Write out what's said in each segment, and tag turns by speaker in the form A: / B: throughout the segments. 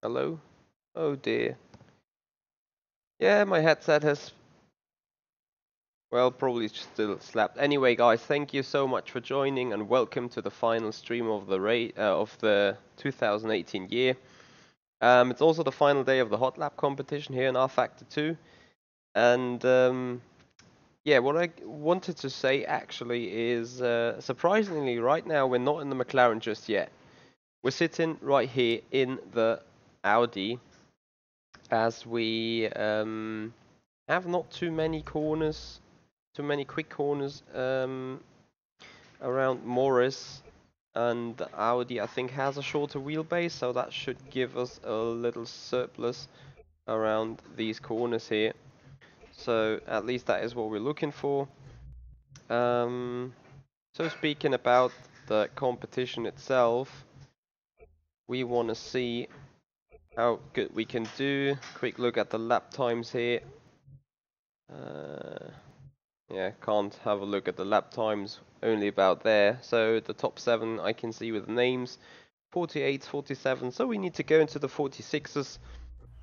A: Hello? Oh dear. Yeah, my headset has, well, probably still slapped. Anyway, guys, thank you so much for joining and welcome to the final stream of the 2018 year. It's also the final day of the Hotlap competition here in rFactor 2. And yeah, what I wanted to say actually is, surprisingly, right now we're not in the McLaren just yet. We're sitting right here in the Audi, as we have not too many corners, too many quick corners around Morris, and the Audi I think has a shorter wheelbase, so that should give us a little surplus around these corners here. So at least that is what we're looking for. So speaking about the competition itself, we want to see how good we can do. Quick look at the lap times here. Yeah, can't have a look at the lap times, only about there. So the top 7 I can see with the names, 48, 47, so we need to go into the 46s.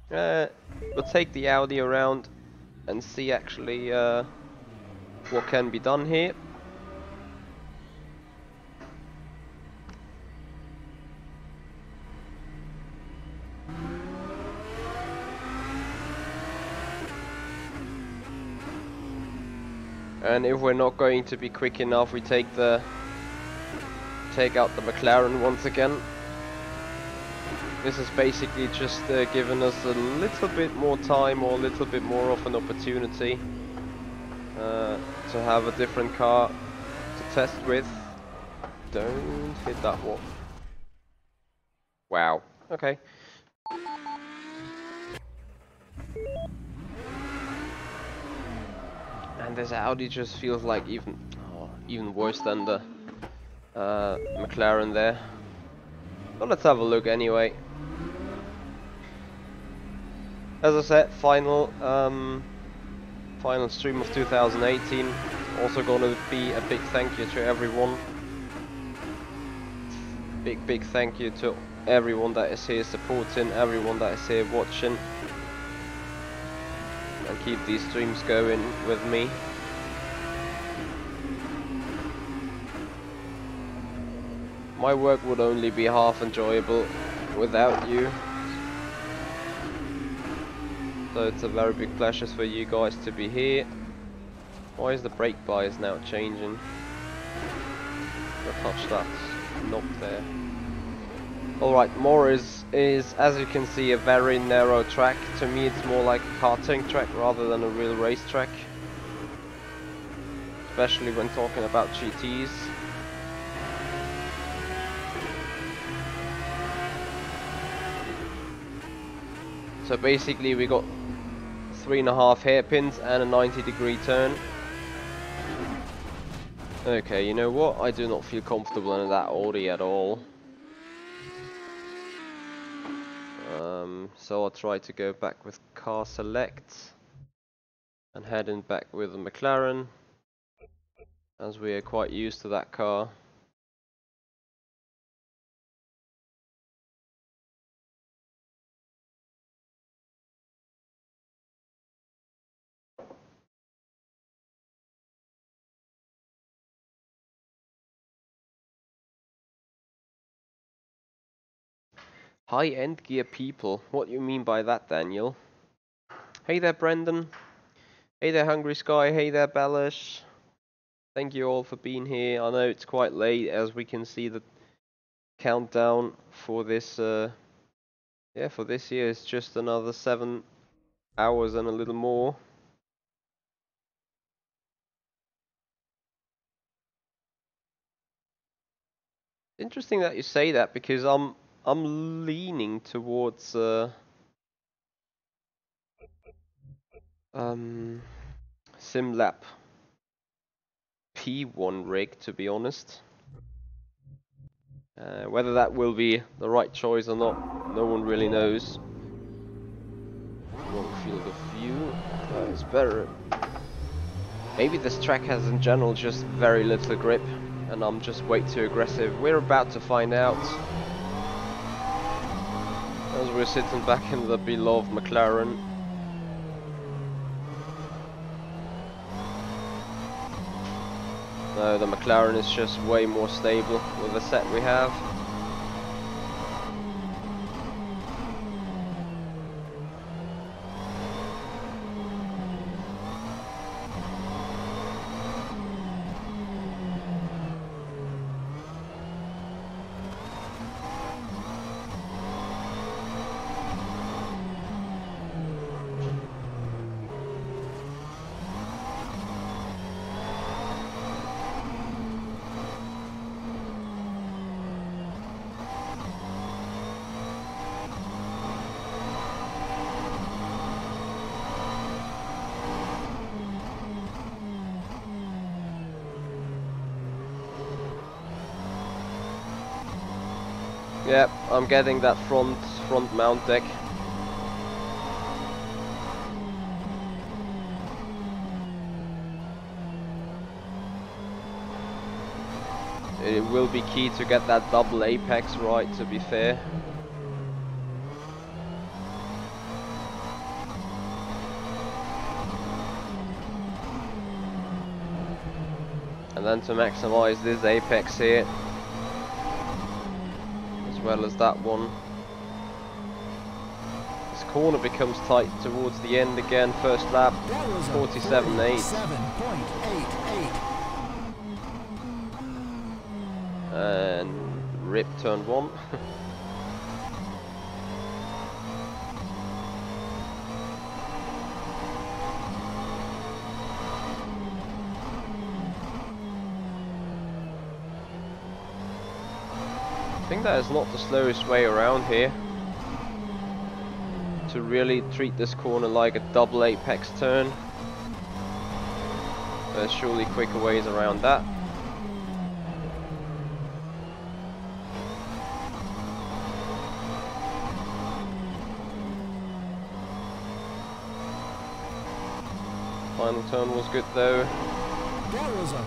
A: We'll take the Audi around and see actually what can be done here. And if we're not going to be quick enough, we take out the McLaren once again. This is basically just giving us a little bit more time, or a little bit more of an opportunity to have a different car to test with. Don't hit that wall. Wow. Okay. And this Audi just feels like even worse than the McLaren there. But let's have a look anyway. As I said, final stream of 2018. Also gonna be a big thank you to everyone. Big thank you to everyone that is here supporting, everyone that is here watching, and keep these streams going with me. My work would only be half enjoyable without you. So it's a very big pleasure for you guys to be here. Why is the brake bias now changing? I'll touch that knob there. Alright, more is as you can see a very narrow track. To me it's more like a karting track rather than a real race track. Especially when talking about GTs. So basically we got 3.5 hairpins and a 90-degree turn. Okay, you know what? I do not feel comfortable in that Audi at all. So I'll try to go back with car select and heading back with the McLaren, as we are quite used to that car. High-end gear people. What do you mean by that, Daniel? Hey there, Brendan. Hey there, Hungry Sky. Hey there, Bellish. Thank you all for being here. I know it's quite late, as we can see the countdown for this. Yeah, for this year it's just another 7 hours and a little more. Interesting that you say that, because I'm leaning towards SimLab P1 rig, to be honest. Whether that will be the right choice or not, no one really knows. Wrong field of view. It's better. Maybe this track has in general just very little grip, and I'm just way too aggressive. We're about to find out. As we're sitting back in the beloved McLaren. No, the McLaren is just way more stable with the set we have. Yep, I'm getting that front mount deck. It will be key to get that double apex right, to be fair. And then to maximize this apex here, as well as that one. This corner becomes tight towards the end again. First lap, 47.8.
B: 7.88.
A: And rip turn 1. I think that is not the slowest way around here. To really treat this corner like a double apex turn. There's surely quicker ways around that. Final turn was good though.
B: That was a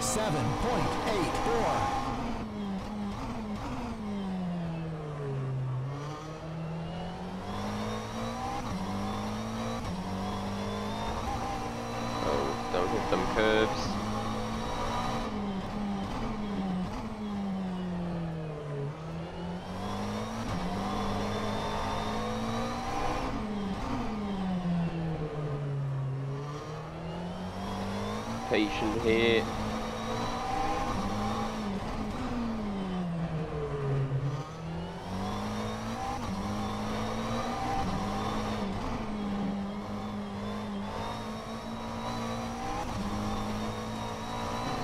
B: 47.84.
A: Don't hit them curves. Patient here.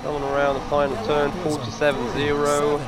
A: Coming around the final turn, 47.0.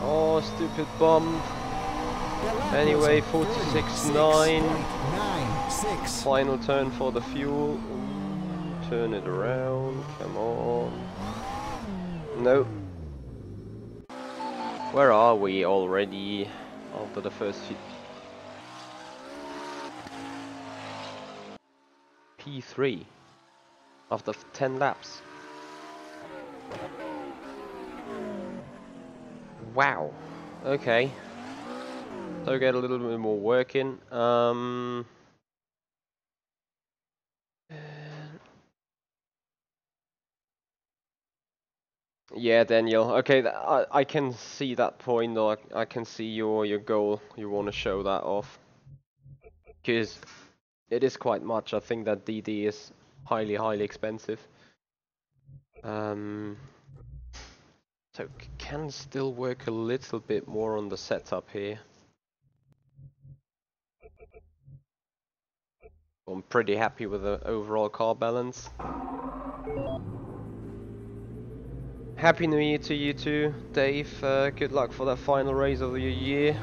A: Oh, stupid bomb. Anyway, 46.9. Final turn for the fuel. Ooh, turn it around. Come on. Nope. Where are we already after the first few? P3 after 10 laps. Wow. Okay. So get a little bit more work in. Yeah, Daniel. Okay, I can see that point, though. I can see your goal. You want to show that off, because it is quite much. I think that DD is highly expensive. So can still work a little bit more on the setup here. I'm pretty happy with the overall car balance. Happy New Year to you too, Dave. Good luck for that final race of your year.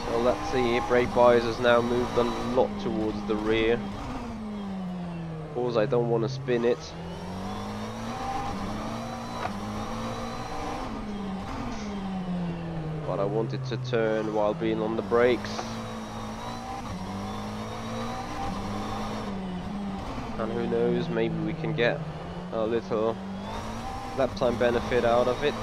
A: So let's see, brake bias has now moved a lot towards the rear. Of course, I don't want to spin it. But I wanted to turn while being on the brakes. And who knows, maybe we can get a little lap time benefit out of it.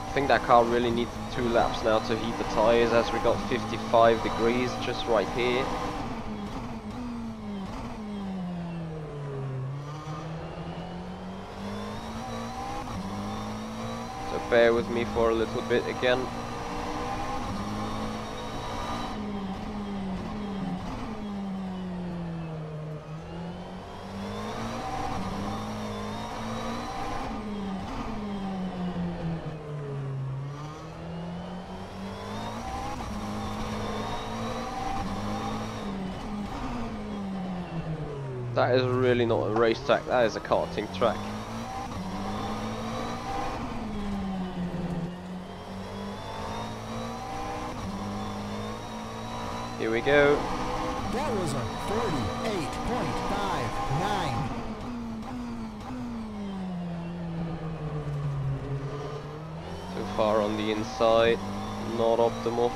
A: I think that car really needs 2 laps now to heat the tires, as we got 55 degrees just right here. bear with me for a little bit again. That is really not a racetrack, that is a karting track. Here we go.
B: That was a 48.59.
A: Too far on the inside, not optimal.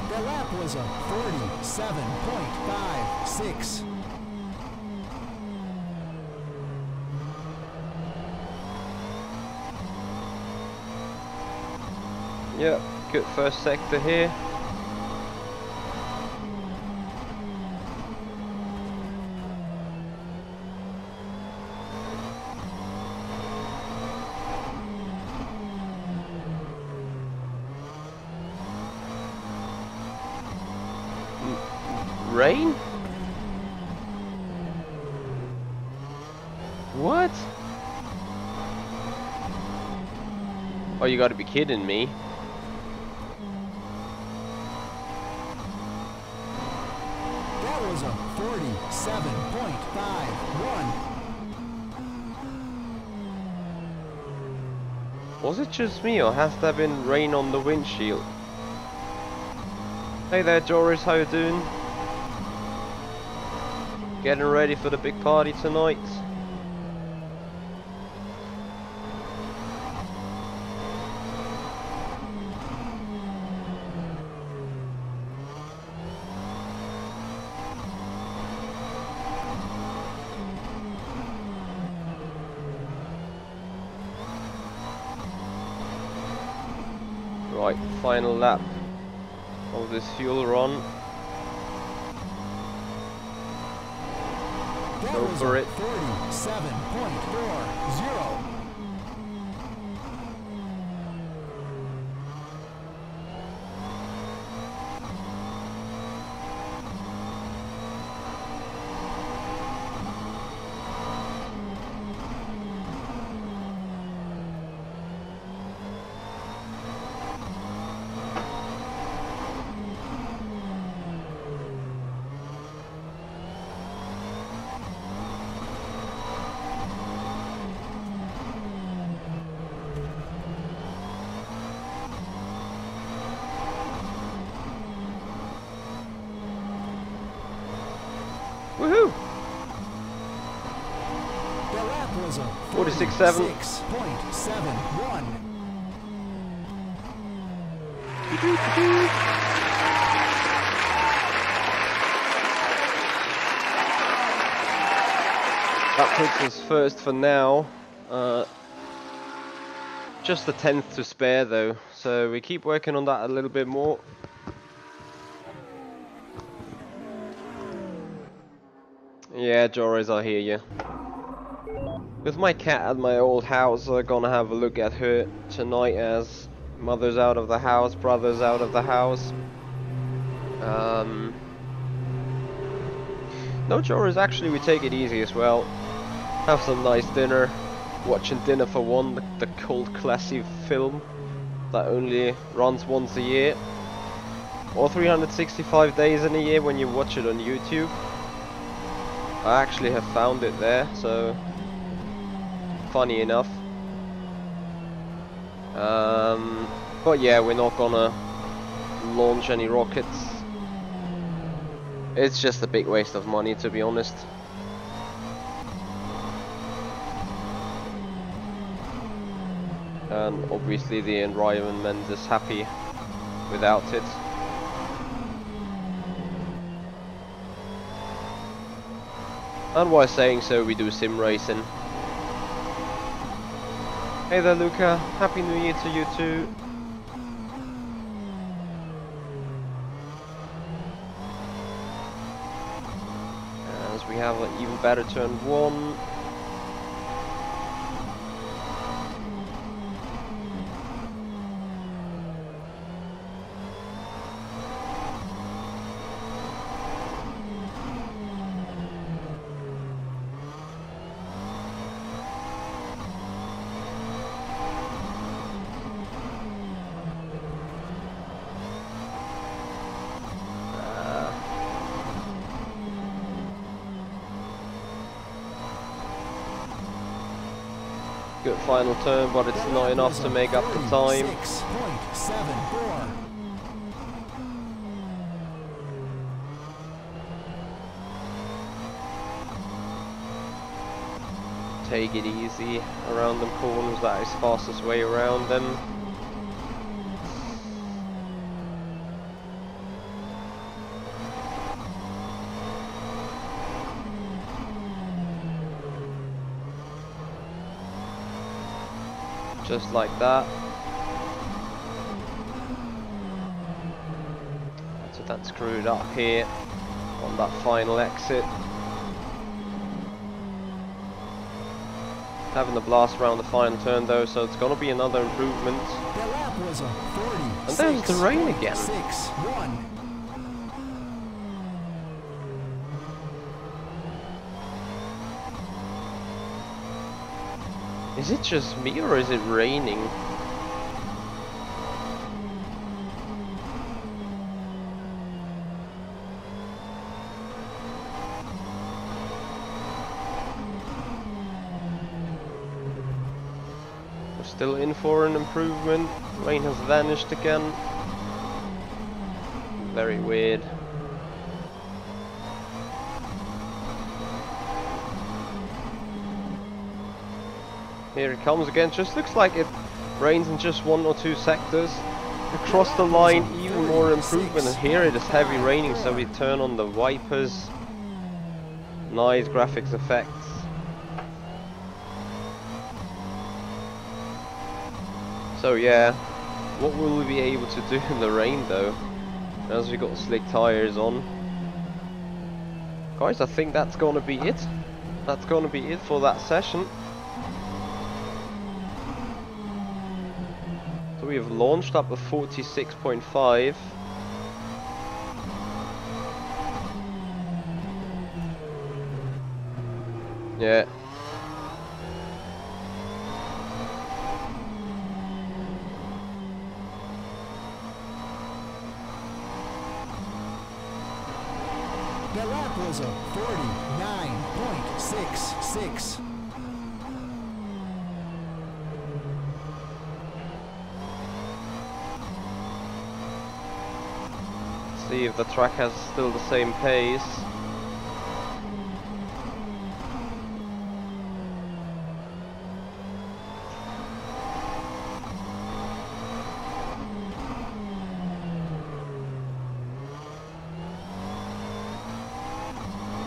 B: The lap was a 47.56.
A: Yep, good first sector here. Rain? What? Oh, you gotta be kidding me.
B: That was a 47.51.
A: Was it just me, or has there been rain on the windshield? Hey there, Joris, how you doing? Getting ready for the big party tonight. Right, final lap of this fuel run. Go for it.
B: 47.40.
A: Woohoo!
B: The lap was a
A: 46.7.
B: 46.71.
A: That puts us first for now. Just a 10th to spare though, so we keep working on that a little bit more. Yeah, Joris, I hear you. With my cat at my old house, I'm gonna have a look at her tonight as mother's out of the house, brother's out of the house. No, Joris, actually we take it easy as well. Have some nice dinner. Watching Dinner for One, the cult classic film that only runs once a year. Or 365 days in a year when you watch it on YouTube. I actually have found it there, so funny enough. But yeah, we're not gonna launch any rockets. It's just a big waste of money, to be honest. and obviously the environment is happy without it. And while saying so, we do sim racing. Hey there, Luca. Happy New Year to you too. As we have an even better turn 1. Good final turn, but it's not enough to make up the time.
B: 6.74.
A: Take it easy around them corners, that is fastest way around them. Just like that. So that's screwed up here on that final exit. Having the blast around the final turn though, so it's gonna be another improvement.
B: The lap was a 40.
A: And there's the rain again.
B: 6.1.
A: Is it just me or is it raining? We're still in for an improvement. Rain has vanished again. Very weird. Here it comes again. Just looks like it rains in just 1 or 2 sectors. Across the line, even more improvement. And here it is heavy raining, so we turn on the wipers. Nice graphics effects. So yeah, what will we be able to do in the rain though? As we got slick tires on. Guys, I think that's gonna be it. That's gonna be it for that session. So we have launched up a 46.5. Yeah.
B: The lap was a 49.66.
A: See if the track has still the same pace.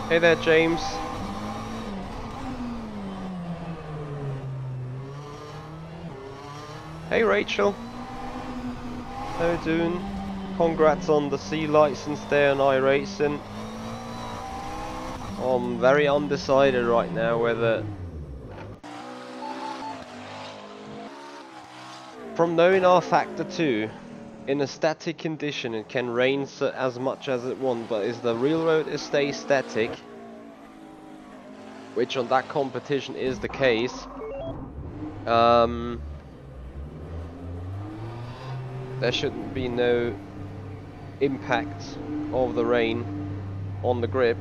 A: Hey there, James. Hey, Rachel. How you doing? Congrats on the C license there on iRacing. I'm very undecided right now whether... From knowing rFactor 2, in a static condition it can rain as much as it wants, but is the real road stays static, which on that competition is the case, there shouldn't be no impact of the rain on the grip.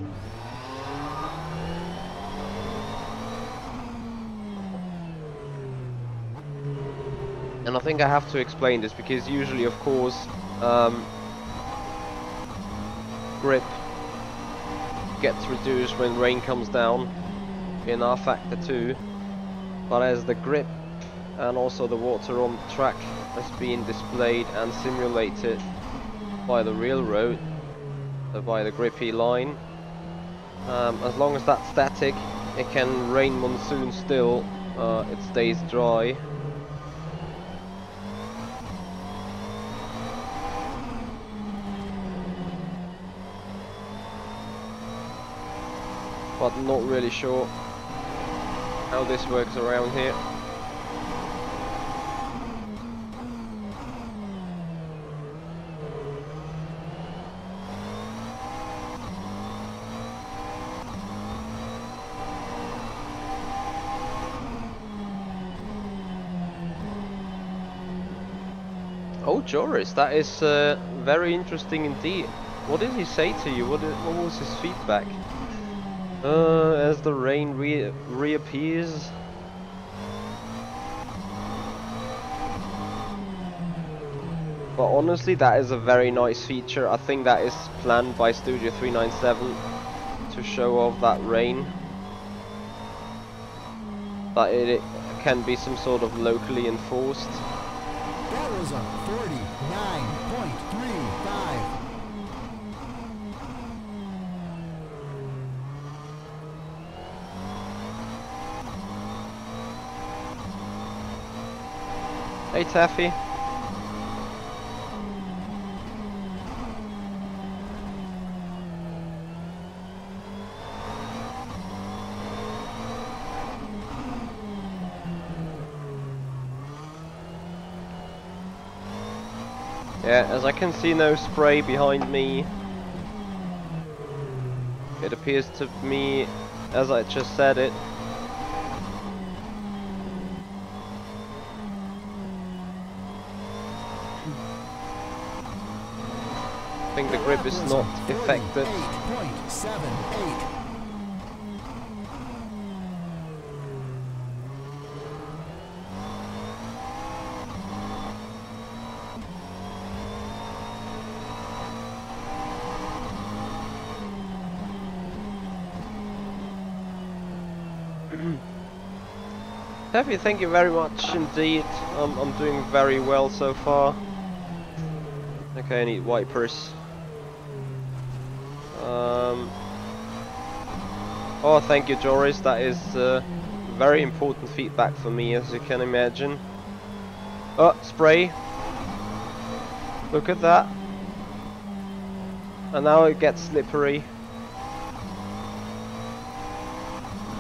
A: And I think I have to explain this because usually, of course, grip gets reduced when rain comes down in rFactor 2, but as the grip and also the water on the track has been displayed and simulated by the railroad, so by the grippy line. As long as that's static, it can rain monsoon still, it stays dry. But not really sure how this works around here. Oh, Joris, that is very interesting indeed. What did he say to you? What was his feedback? As the rain reappears. But honestly, that is a very nice feature. I think that is planned by Studio 397 to show off that rain. That it can be some sort of locally enforced.
B: That was a 49.35.
A: Hey Taffy. Yeah, as I can see no spray behind me. It appears to me, as I just said it. I think the grip is not affected.
B: 8.78.
A: Taffy, thank you very much indeed. I'm doing very well so far. Okay, I need wipers. Oh, thank you, Joris. That is very important feedback for me, as you can imagine. Oh, spray. Look at that. And now it gets slippery.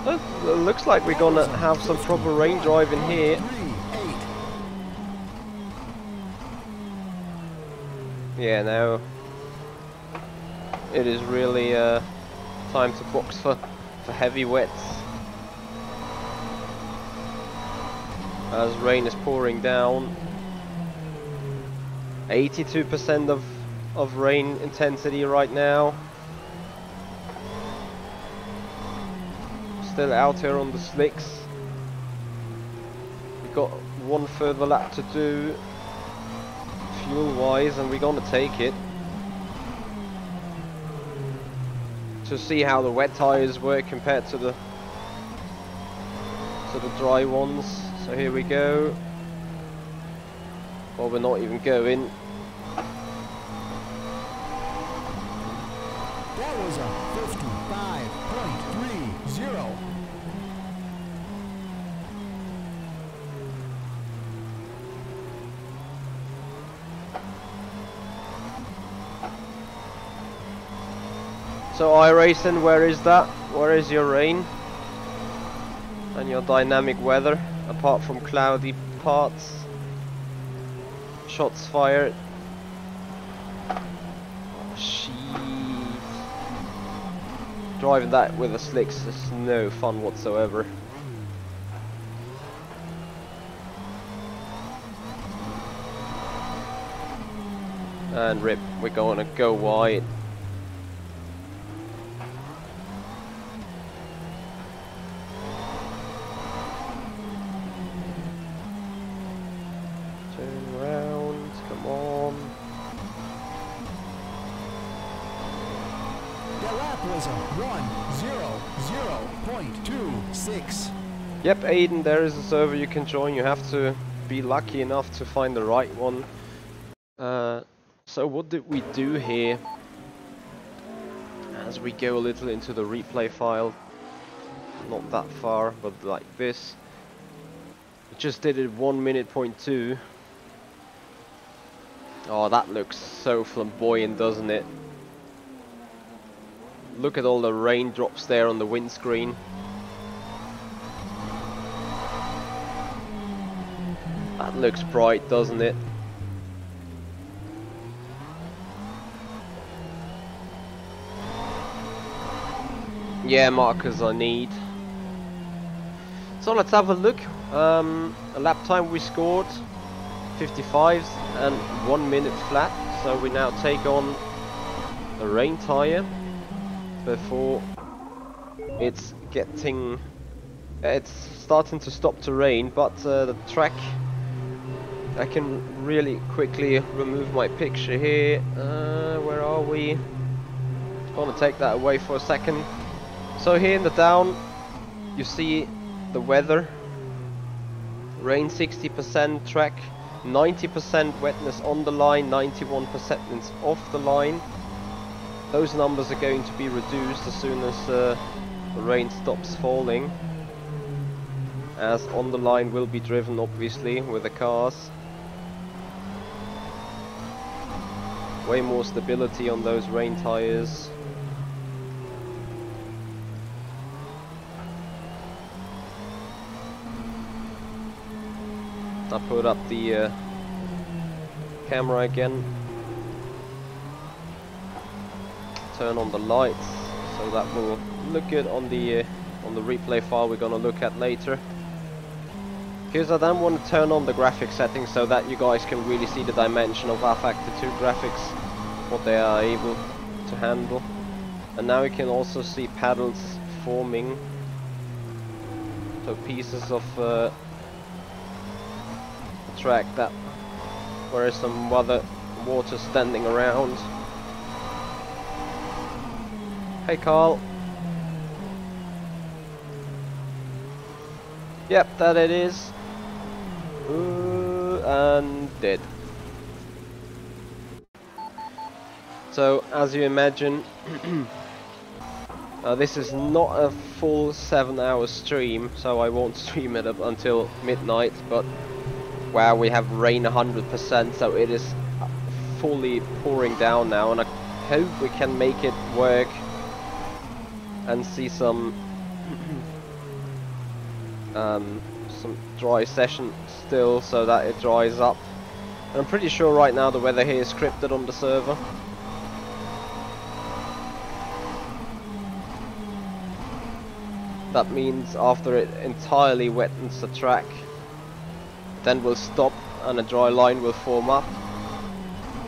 A: It looks like we're gonna have some proper rain driving here. Yeah, now it is really time to box for heavy wets, as rain is pouring down. 82% of rain intensity right now. Still out here on the slicks. We've got one further lap to do fuel wise, and we're gonna take it to see how the wet tires work compared to the dry ones. So here we go. Well, we're not even going.
B: That was a 55.30.
A: So iRacing, where is that? Where is your rain? And your dynamic weather, apart from cloudy parts? Shots fired. Oh, shit. Driving that with the slicks is no fun whatsoever. And rip, we're gonna go wide.
B: That lap was a 1:00.26.
A: Yep, Aiden, there is a server you can join. You have to be lucky enough to find the right one. So what did we do here? As we go a little into the replay file, not that far, but like this. We just did it 1 minute point 2. Oh, that looks so flamboyant, doesn't it? Look at all the raindrops there on the windscreen. That looks bright, doesn't it? Yeah, markers I need. So let's have a look. A lap time we scored 55s and 1 minute flat. So we now take on the rain tire before it's starting to stop to rain, but the track, I can really quickly remove my picture here. Where are we? Gonna take that away for a second. So here in the down, you see the weather. Rain 60%, track 90% wetness on the line, 91% off the line. Those numbers are going to be reduced as soon as the rain stops falling, as on the line will be driven obviously with the cars. Way more stability on those rain tires. I put up the camera again. Turn on the lights, so that will look good on the replay file we're gonna look at later. Because I then want to turn on the graphics settings so that you guys can really see the dimension of rFactor 2 graphics, what they are able to handle. And now you can also see paddles forming, so pieces of track that where is some water standing around. Hey Carl. Yep, that it is. And dead. So as you imagine, this is not a full 7-hour stream, so I won't stream it up until midnight, but wow, we have rain 100%, so it is fully pouring down now, and I hope we can make it work and see some dry session still, so that it dries up. And I'm pretty sure right now the weather here is scripted on the server. That means after it entirely wettens the track, then we'll stop and a dry line will form up.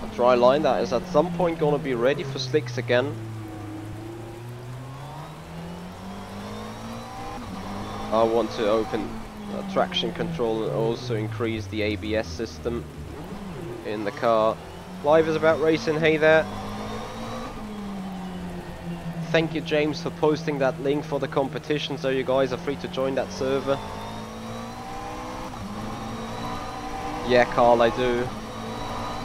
A: A dry line that is at some point gonna be ready for slicks again. I want to open traction control and also increase the ABS system in the car. Live is about racing. Hey there. Thank you James for posting that link for the competition, so you guys are free to join that server. Yeah Carl, I do.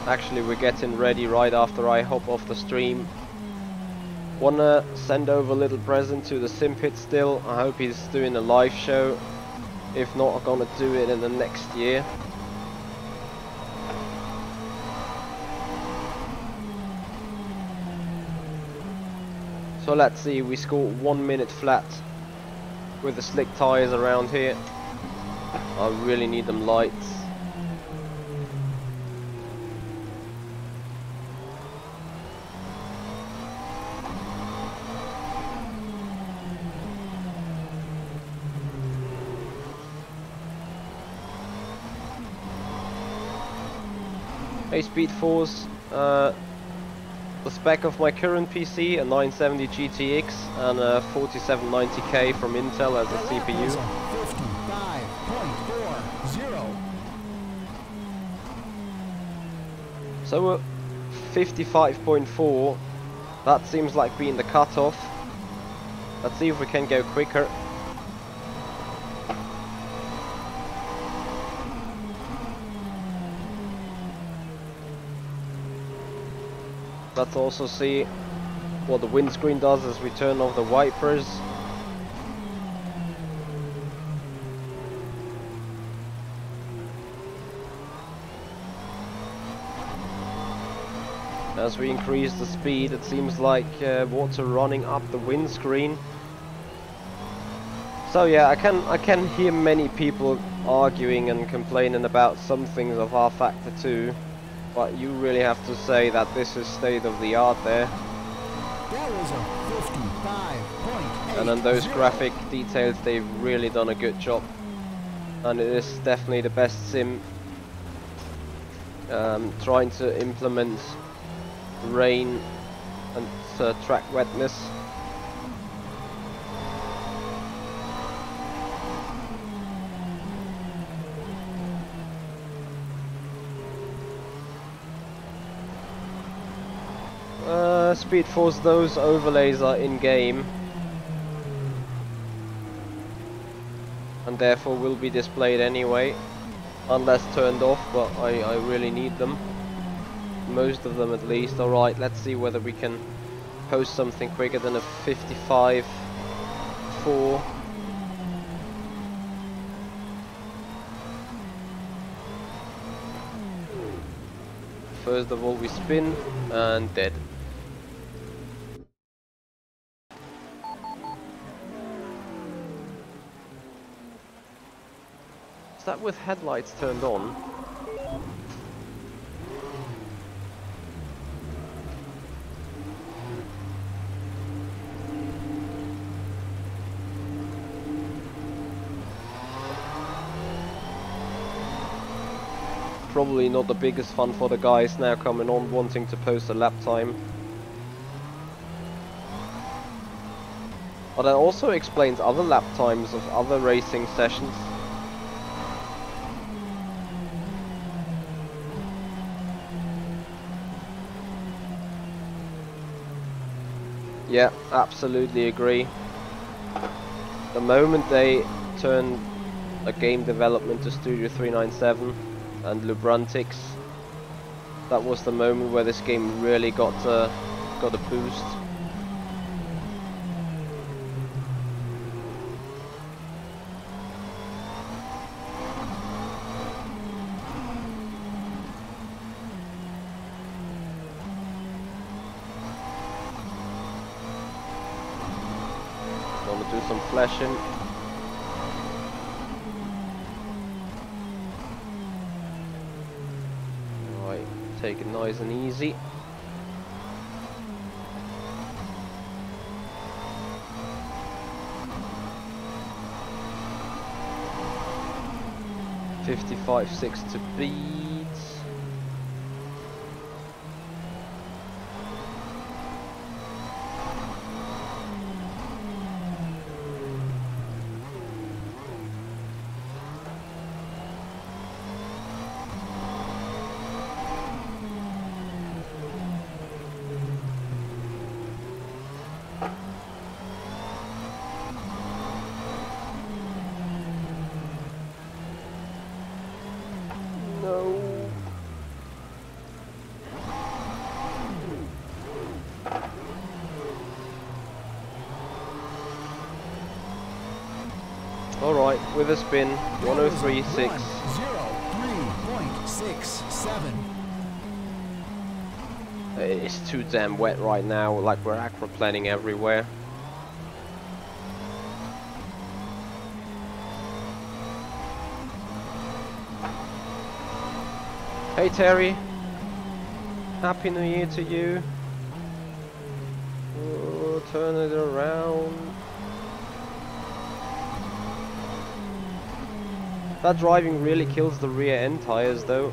A: Actually we're getting ready right after I hop off the stream. Wanna send over a little present to the Simpit still. I hope he's doing a live show. If not, I'm gonna do it in the next year. So let's see, we scored 1 minute flat with the slick tires around here. I really need them lights. Hey Speed Force, the spec of my current PC, a 970 GTX and a 4790K from Intel as a CPU.
B: 55.40.
A: So 55.4, that seems like being the cutoff. Let's see if we can go quicker. Let's also see what the windscreen does as we turn off the wipers. As we increase the speed, it seems like water running up the windscreen. So yeah, I can hear many people arguing and complaining about some things of rFactor 2, but you really have to say that this is state of the art there.
B: That is a 55.8.
A: And on those graphic details, they've really done a good job. And it is definitely the best sim trying to implement rain and track wetness. Speed Force, those overlays are in game and therefore will be displayed anyway, unless turned off, but I really need them. Most of them at least. Alright, let's see whether we can post something quicker than a 55.4. First of all we spin and dead. Is that with headlights turned on? Probably not the biggest fun for the guys now coming on wanting to post a lap time. But that also explains other lap times of other racing sessions. Yeah, absolutely agree. The moment they turned a game development to Studio 397 and Lubrantix, that was the moment where this game really got a boost. Want to do some flashing. Take it nice and easy. .55.6 to beat. Alright, with a spin, 103.6.
B: 103.67.
A: It's too damn wet right now, like we're aquaplaning everywhere. Hey Terry, Happy New Year to you. Oh, turn it around. That driving really kills the rear end tires though.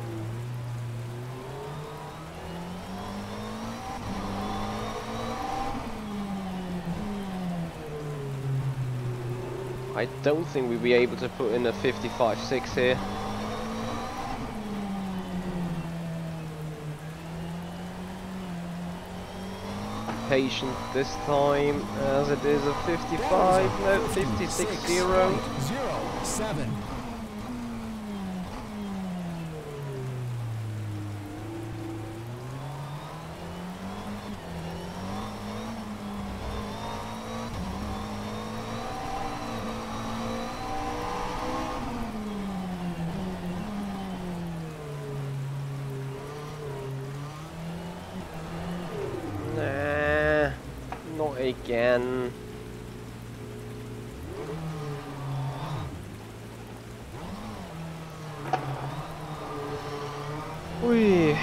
A: I don't think we'll be able to put in a 55.6 here. Patient this time, as it is a 55, no, 56.0. again. Whee.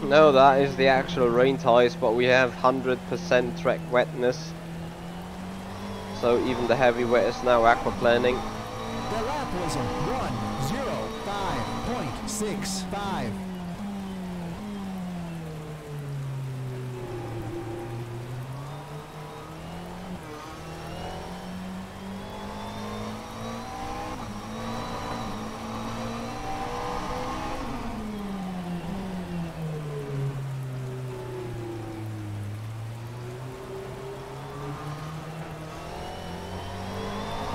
A: No, that is the actual rain tires, but we have 100% track wetness. So even the heavy wet is now aquaplaning.
B: The lap was a 1:05.65.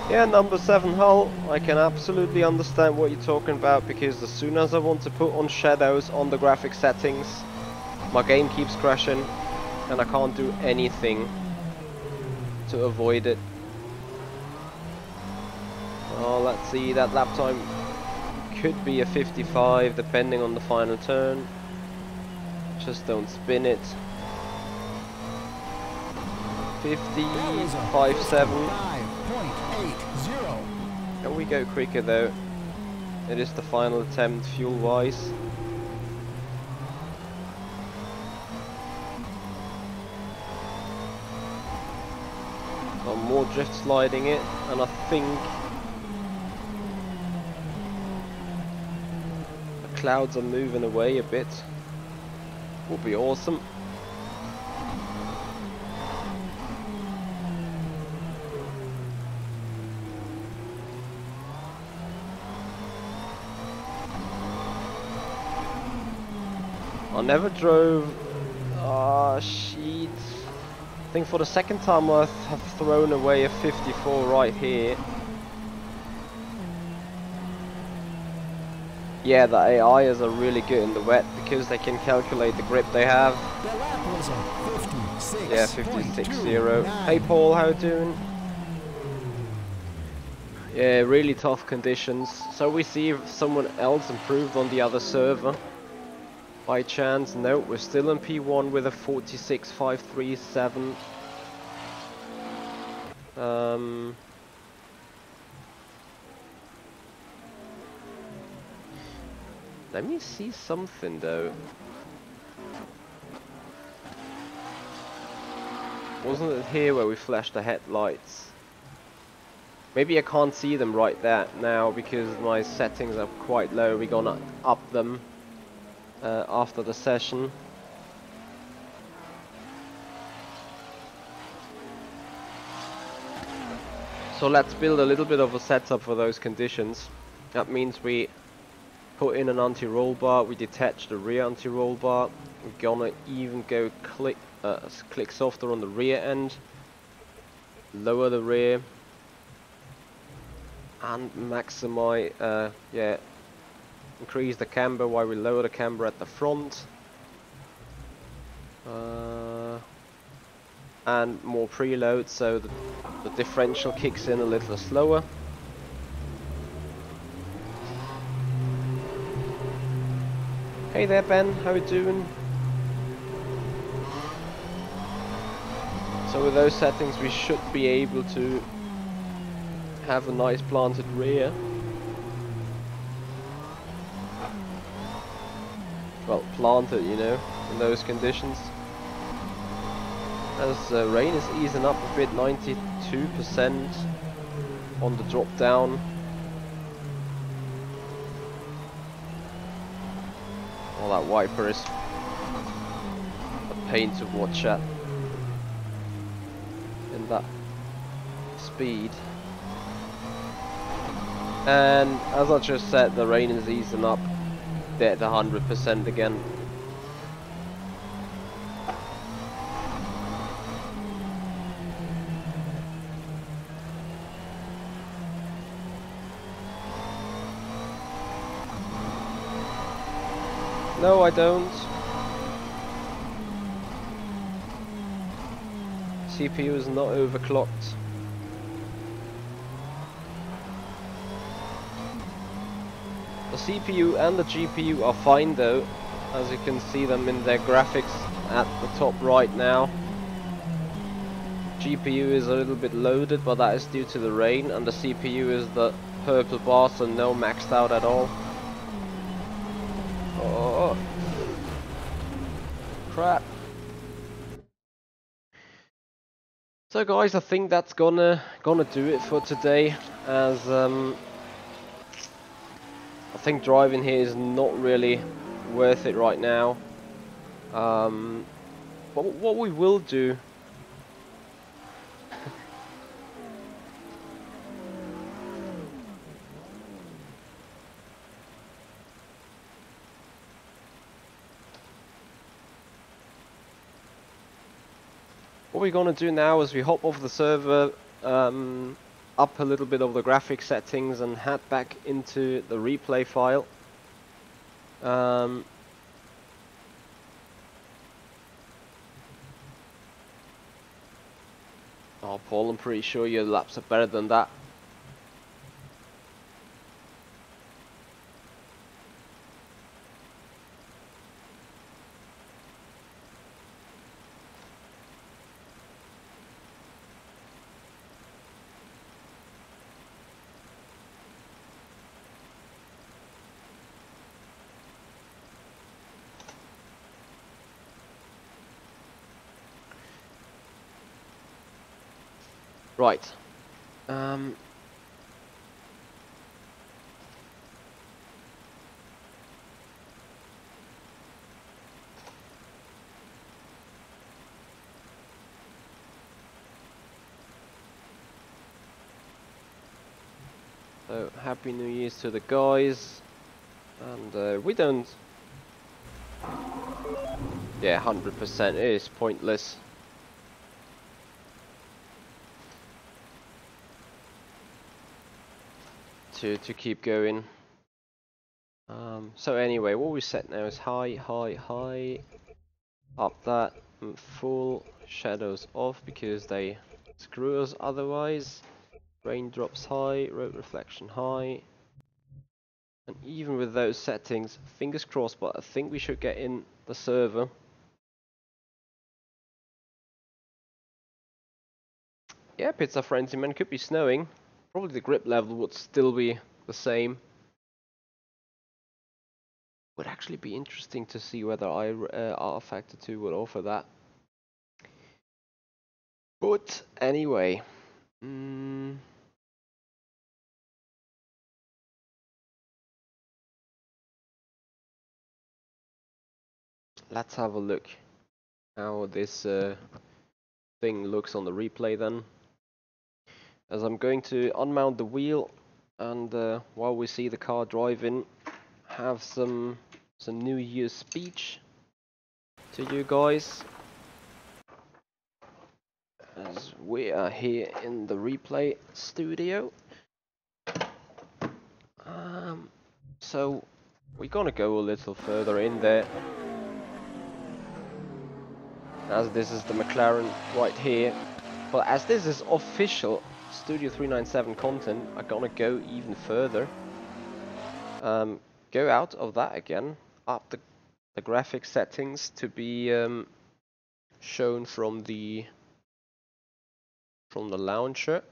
A: Yeah, number 7 hull, I can absolutely understand what you're talking about, because as soon as I want to put on shadows on the graphic settings, my game keeps crashing and I can't do anything to avoid it. Oh, let's see, that lap time could be a 55 depending on the final turn. Just don't spin it. 55.7. Can we go quicker though? It is the final attempt fuel wise. I'm more drift sliding it, and I think the clouds are moving away a bit. Will be awesome. I never drove. Ah, shit. I think for the second time I have thrown away a 54 right here. Yeah, the AIs are really good in the wet because they can calculate the grip they have.
B: The lap was a 56.
A: Yeah, 56.0. Hey Paul, how you doing? Yeah, really tough conditions. So we see if someone else improved on the other server. By chance, no, we're still in P1 with a 46.537. Let me see something though. Wasn't it here where we flashed the headlights? Maybe I can't see them right there now because my settings are quite low. We're gonna up them after the session. So let's build a little bit of a setup for those conditions. That means we put in an anti-roll bar, we detach the rear anti-roll bar, we're gonna even go click softer on the rear end, lower the rear, and maximize, increase the camber while we lower the camber at the front. And more preload so that the differential kicks in a little slower. Hey there Ben, how you doing? So with those settings we should be able to have a nice planted rear. Well, planted, you know, in those conditions. As rain is easing up a bit, 92% on the drop down. Oh, that wiper is a pain to watch at in that speed. And as I just said, the rain is easing up. They're at 100% again. No, I don't. CPU is not overclocked. The CPU and the GPU are fine though, as you can see them in their graphics at the top right now. GPU is a little bit loaded, but that is due to the rain, and the CPU is the purple bar, so no maxed out at all. Oh crap. So guys, I think that's gonna do it for today, as I think driving here is not really worth it right now. But what we will do, what we're gonna do now is we hop off the server, up a little bit of the graphic settings, and head back into the replay file. Oh, Paul, I'm pretty sure your laps are better than that. Right. So, Happy New Year's to the guys. And we don't... Yeah, 100%. It is pointless. To keep going. So anyway, what we set now is high, high, high. Up that. Full shadows off because they screw us otherwise. Raindrops high, road reflection high. And even with those settings, fingers crossed, but I think we should get in the server. Yeah, pizza frenzy man, could be snowing. Probably the grip level would still be the same. Would actually be interesting to see whether rFactor 2 would offer that. But anyway, let's have a look how this thing looks on the replay then. As I'm going to unmount the wheel, and while we see the car driving, have some New Year's speech to you guys. As we are here in the replay studio. So we're gonna go a little further in there, as this is the McLaren right here. But as this is official Studio 397 content, I'm gonna go even further. Go out of that again, up the graphic settings to be shown from the launcher.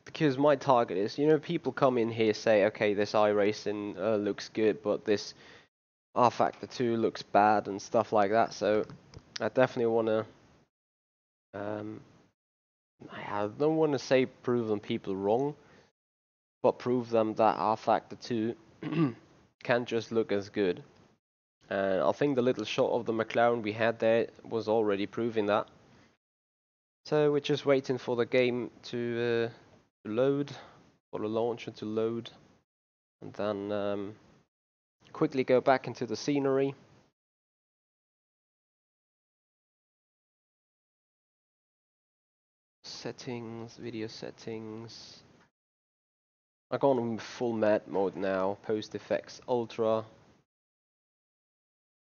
A: Because my target is, you know, people come in here say, okay, this iRacing looks good, but this rFactor 2 looks bad and stuff like that. So I definitely want to, I don't want to say prove them people wrong, but prove them that rFactor 2 can just look as good. And I think the little shot of the McLaren we had there was already proving that. So we're just waiting for the game to load, for the launcher to load, and then quickly go back into the scenery. Settings, video settings. I've gone on full matte mode now, post effects ultra.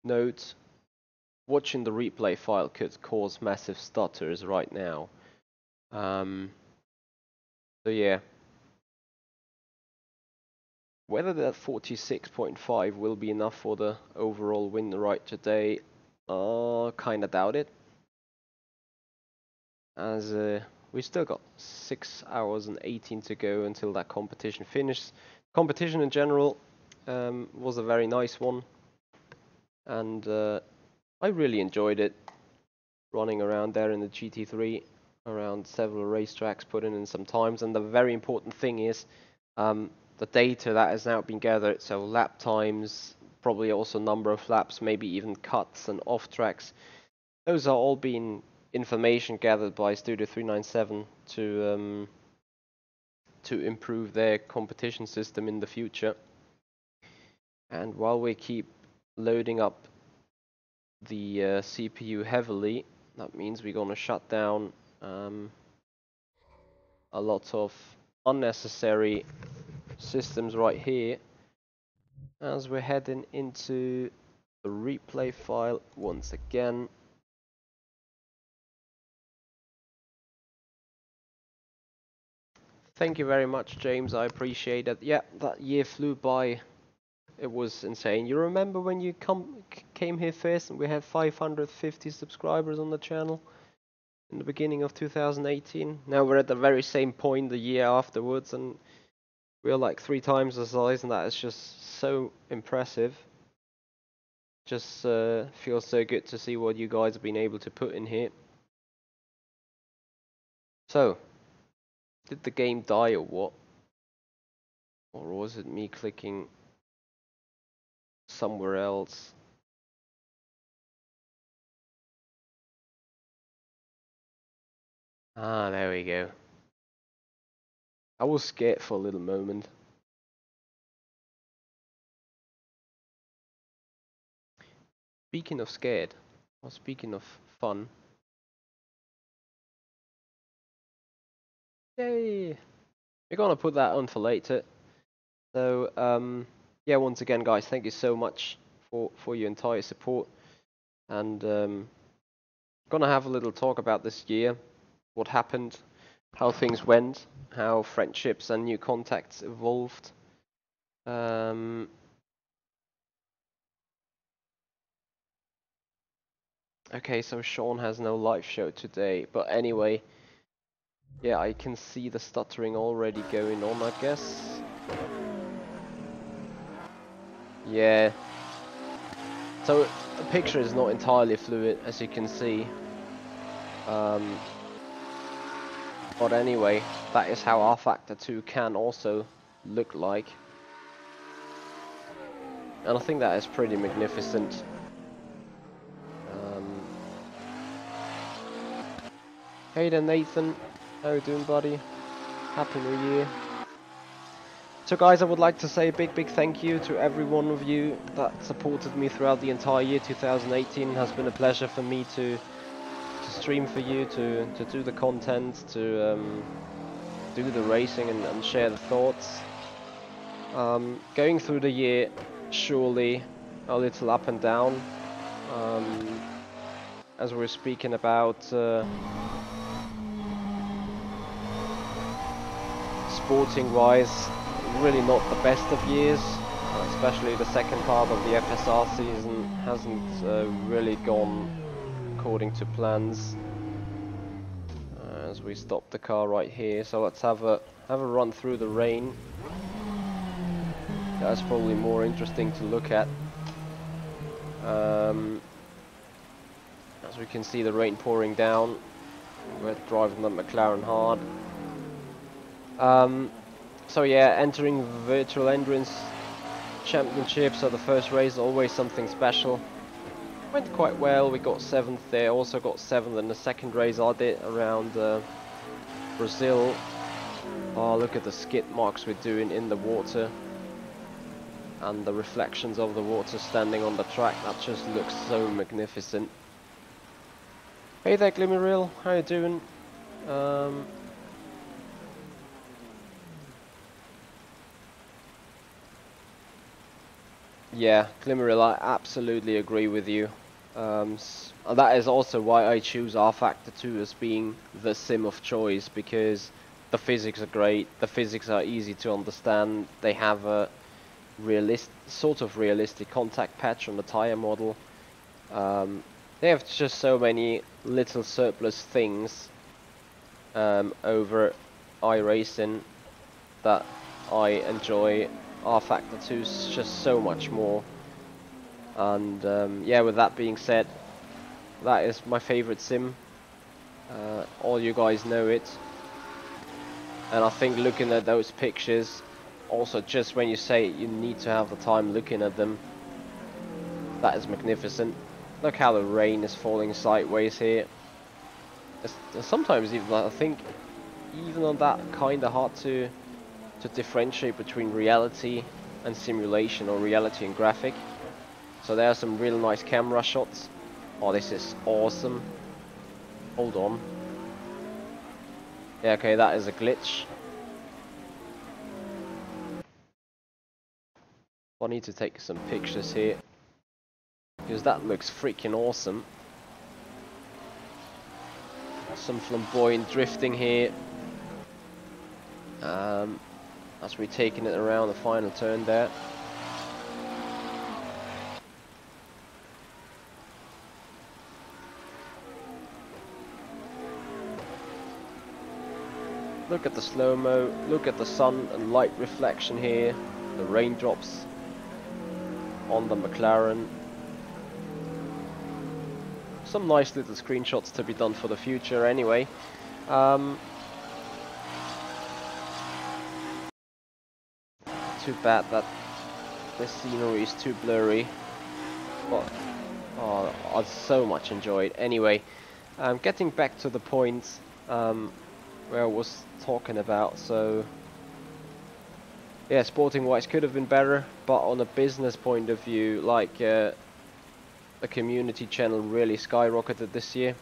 A: Note, watching the replay file could cause massive stutters right now. So yeah, whether that 46.5 will be enough for the overall win right today, kind of doubt it, as we still got 6 hours and 18 to go until that competition finishes. Competition in general was a very nice one, and I really enjoyed it, running around there in the GT3 around several racetracks, putting in some times. And the very important thing is the data that has now been gathered, so lap times, probably also number of laps, maybe even cuts and off tracks. Those are all being information gathered by Studio 397 to improve their competition system in the future. And while we keep loading up the CPU heavily, that means we're gonna shut down a lot of unnecessary systems right here as we're heading into the replay file once again. Thank you very much, James. I appreciate it. Yeah, that year flew by. It was insane. You remember when you came here first and we had 550 subscribers on the channel in the beginning of 2018? Now we're at the very same point the year afterwards, and we're like 3 times the size, and that is just so impressive. Just feels so good to see what you guys have been able to put in here. So, did the game die or what? Or was it me clicking somewhere else? Ah, there we go. I was scared for a little moment. Speaking of scared, or speaking of fun. Yay! We're gonna put that on for later. So, yeah, once again, guys, thank you so much for your entire support. And gonna have a little talk about this year, what happened, how things went, how friendships and new contacts evolved. Okay, so Sean has no live show today, but anyway, yeah, I can see the stuttering already going on, I guess. Yeah. So the picture is not entirely fluid, as you can see. But anyway, that is how rFactor 2 can also look like. And I think that is pretty magnificent. Hey there, Nathan. How you doing, buddy? Happy New Year. So guys, I would like to say a big thank you to every one of you that supported me throughout the entire year. 2018 has been a pleasure for me to stream for you, to do the content, to do the racing and share the thoughts. Going through the year, surely a little up and down, as we're speaking about sporting wise, really not the best of years, especially the second part of the FSR season hasn't really gone according to plans. As we stop the car right here, so let's have a run through the rain. That's probably more interesting to look at. As we can see, the rain pouring down. We're driving the McLaren hard. So yeah, entering Virtual Endurance Championship, so the first race is always something special. Went quite well, we got 7th there, also got 7th in the second race I did around Brazil. Oh, look at the skid marks we're doing in the water. And the reflections of the water standing on the track, that just looks so magnificent. Hey there, Glimmeril, how you doing? Yeah, Glimmeril, I absolutely agree with you. That is also why I choose rFactor 2 as being the sim of choice, because the physics are great, the physics are easy to understand, they have a sort of realistic contact patch on the tire model. They have just so many little surplus things over iRacing that I enjoy. rFactor 2 is just so much more. And yeah, with that being said, that is my favorite sim. All you guys know it. And I think looking at those pictures, also just when you say it, you need to have the time looking at them. That is magnificent. Look how the rain is falling sideways here. It's sometimes even, I think, even on that, kind of hard to differentiate between reality and simulation, or reality and graphic. So there are some real nice camera shots. Oh, this is awesome. Hold on. Yeah, okay, that is a glitch. I need to take some pictures here, because that looks freaking awesome. Some flamboyant drifting here. As we're taking it around the final turn there. Look at the slow-mo, look at the sun and light reflection here, the raindrops on the McLaren. Some nice little screenshots to be done for the future anyway. Too bad that this scenery is too blurry, but oh, I so much enjoyed. Anyway, getting back to the points where I was talking about, so yeah, sporting wise could have been better, but on a business point of view, like the community channel really skyrocketed this year.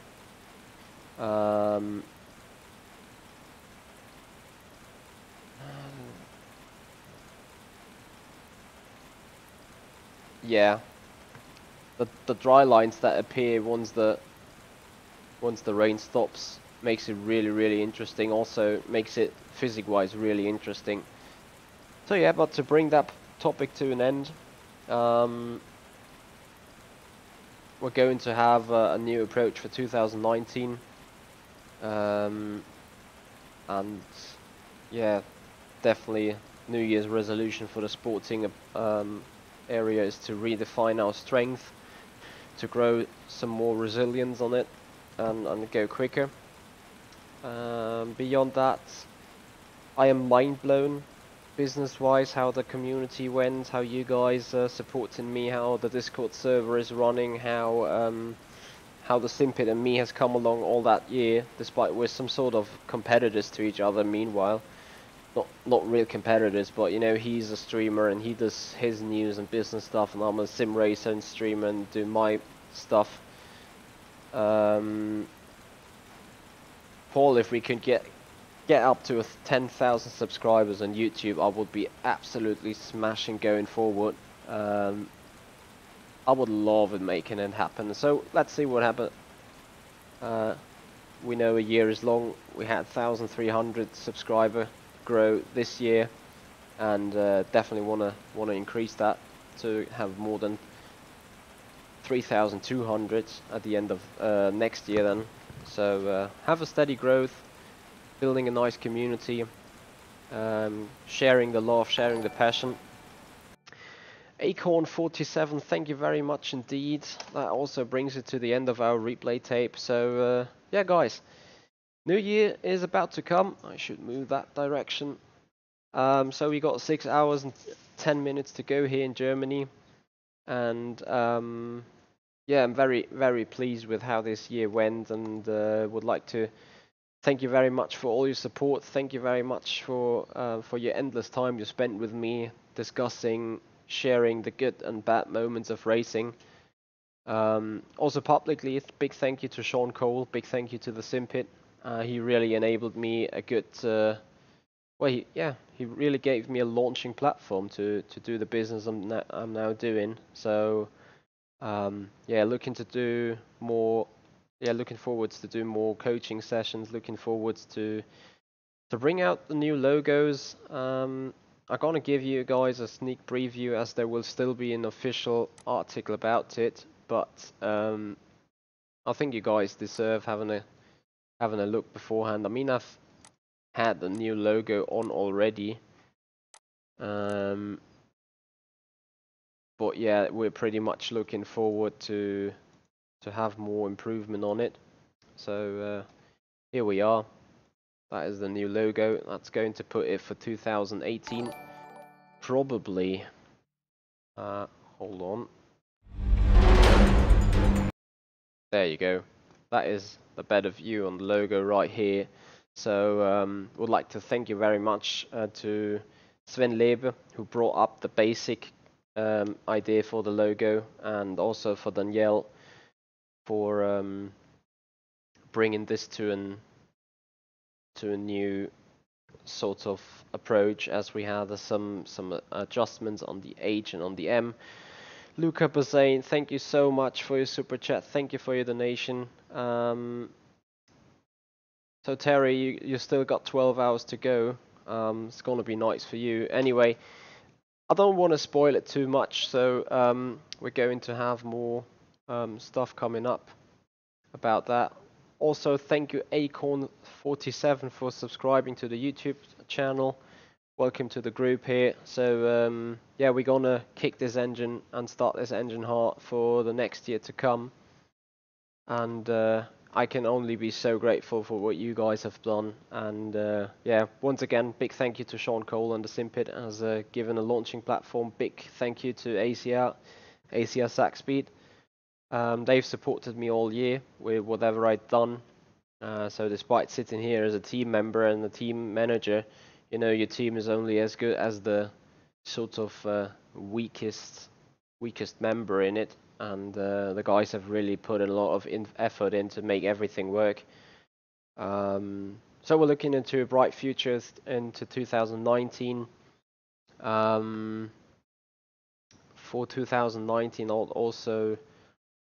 A: Yeah, the dry lines that appear once the rain stops makes it really interesting. Also makes it physics wise really interesting. So yeah, but to bring that topic to an end, we're going to have a new approach for 2019, and yeah, definitely New Year's resolution for the sporting area is to redefine our strength, to grow some more resilience on it, and go quicker. Beyond that, I am mind blown business wise how the community went, how you guys are supporting me, how the Discord server is running, how the Simpit and me has come along all that year, despite we're some sort of competitors to each other. Meanwhile, not real competitors, but you know, he's a streamer and he does his news and business stuff, and I'm a sim racer and streamer and do my stuff. Paul, if we could get up to 10,000 subscribers on YouTube, I would be absolutely smashing going forward. I would love it making it happen. So let's see what happens. We know a year is long. We had 1,300 subscriber grow this year, and definitely wanna increase that to have more than 3,200 at the end of next year then. So have a steady growth, building a nice community, sharing the love, sharing the passion. Acorn47, thank you very much indeed. That also brings it to the end of our replay tape. So yeah guys, New Year is about to come. I should move that direction. So we got 6 hours and 10 minutes to go here in Germany, and yeah, I'm very pleased with how this year went, and would like to thank you very much for all your support. Thank you very much for your endless time you spent with me, discussing, sharing the good and bad moments of racing. Also publicly, big thank you to Sean Cole, big thank you to the Simpit. He really enabled me a good, well, he really gave me a launching platform to do the business I'm now doing. So Yeah, looking to do more. Yeah, looking forwards to do more coaching sessions. Looking forwards to bring out the new logos. I'm gonna give you guys a sneak preview as there will still be an official article about it, but I think you guys deserve having a look beforehand. I mean, I've had the new logo on already, but yeah, we're pretty much looking forward to have more improvement on it. So here we are. That is the new logo. That's going to put it for 2018. Probably. Hold on. There you go. That is the better view on the logo right here. So would like to thank you very much to Sven Lebe, who brought up the basic idea for the logo, and also for Danielle for bringing this to a new sort of approach, as we had some adjustments on the H and on the M. Luca Bazain, thank you so much for your super chat. Thank you for your donation. So Terry, you still got 12 hours to go. It's gonna be nice for you. Anyway, I don't want to spoil it too much, so we're going to have more stuff coming up about that. Also, thank you Acorn47 for subscribing to the YouTube channel. Welcome to the group here. So yeah, we're gonna kick this engine and start this engine hard for the next year to come. And I can only be so grateful for what you guys have done. And yeah, once again, big thank you to Sean Cole and the Simpit as given a launching platform. Big thank you to ACR Saxpeed. They've supported me all year with whatever I've done. So despite sitting here as a team member and a team manager, you know, your team is only as good as the sort of weakest member in it, and the guys have really put a lot of effort in to make everything work. So we're looking into a bright future into 2019. For 2019, I'll also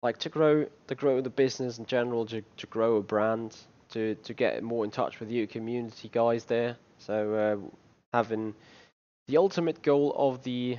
A: like to grow the business in general, to grow a brand, to get more in touch with you community guys there. So having the ultimate goal of the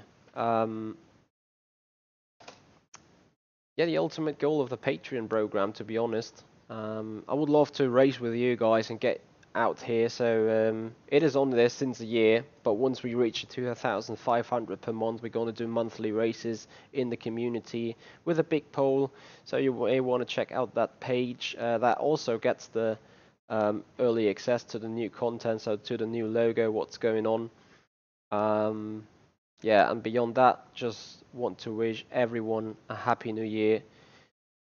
A: Patreon program, to be honest. I would love to race with you guys and get out here. So it is on there since a year, but once we reach 2,500 per month, we're going to do monthly races in the community with a big poll. So you may want to check out that page. That also gets the early access to the new content, so to the new logo, what's going on. Yeah, and beyond that, just want to wish everyone a happy new year.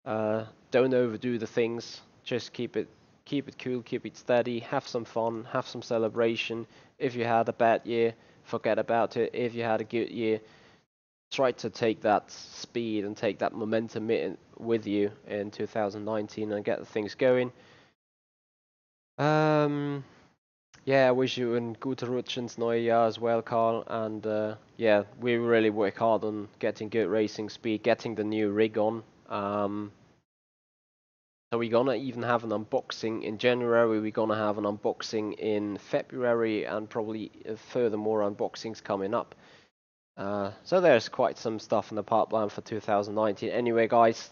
A: Don't overdo the things. Just keep it cool, keep it steady, have some fun, have some celebration. If you had a bad year, forget about it. If you had a good year, try to take that speed and take that momentum with you in 2019 and get things going. Yeah, I wish you a gute Rutsch ins neue Jahr as well, Carl. And yeah, we really work hard on getting good racing speed, getting the new rig on. So we're gonna even have an unboxing in January, we're gonna have an unboxing in February, and probably furthermore unboxings coming up. So there's quite some stuff in the pipeline for 2019. Anyway, guys,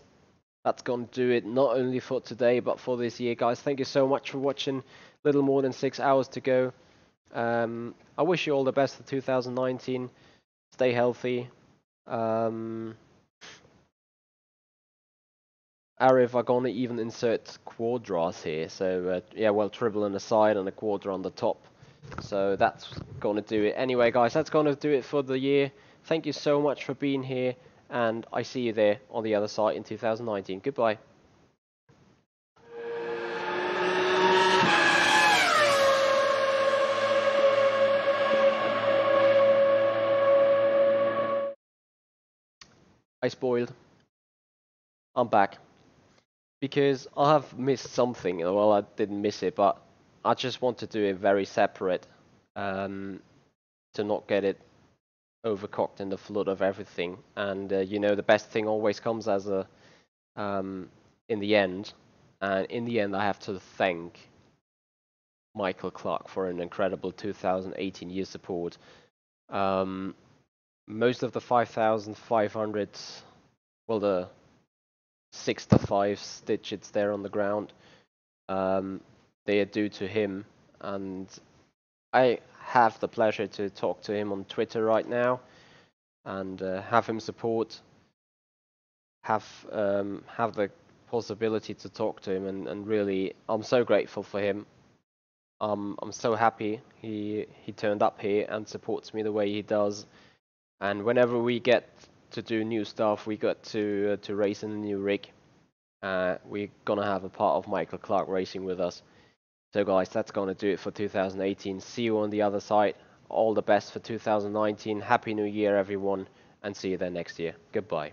A: that's gonna do it, not only for today, but for this year, guys. Thank you so much for watching. Little more than 6 hours to go. I wish you all the best for 2019. Stay healthy. Arif are gonna even insert quadras here. So yeah, well, triple on the side and a quadra on the top. So that's gonna do it. Anyway, guys, that's gonna do it for the year. Thank you so much for being here, and I see you there on the other side in 2019. Goodbye. I spoiled. I'm back. Because I have missed something. Well, I didn't miss it, but I just want to do it very separate to not get it overcooked in the flood of everything. And you know, the best thing always comes as a in the end. And in the end, I have to thank Michael Clark for an incredible 2018 year support. Most of the 5,500, well, the 6 to 5 digits there on the ground, they are due to him. And I have the pleasure to talk to him on Twitter right now and have him support, have the possibility to talk to him, and really, I'm so grateful for him. I'm so happy he turned up here and supports me the way he does. And whenever we get to do new stuff, we got to race in a new rig. We're gonna have a part of Michael Clark racing with us. So guys, that's gonna do it for 2018. See you on the other side. All the best for 2019. Happy New Year, everyone, and see you then next year. Goodbye.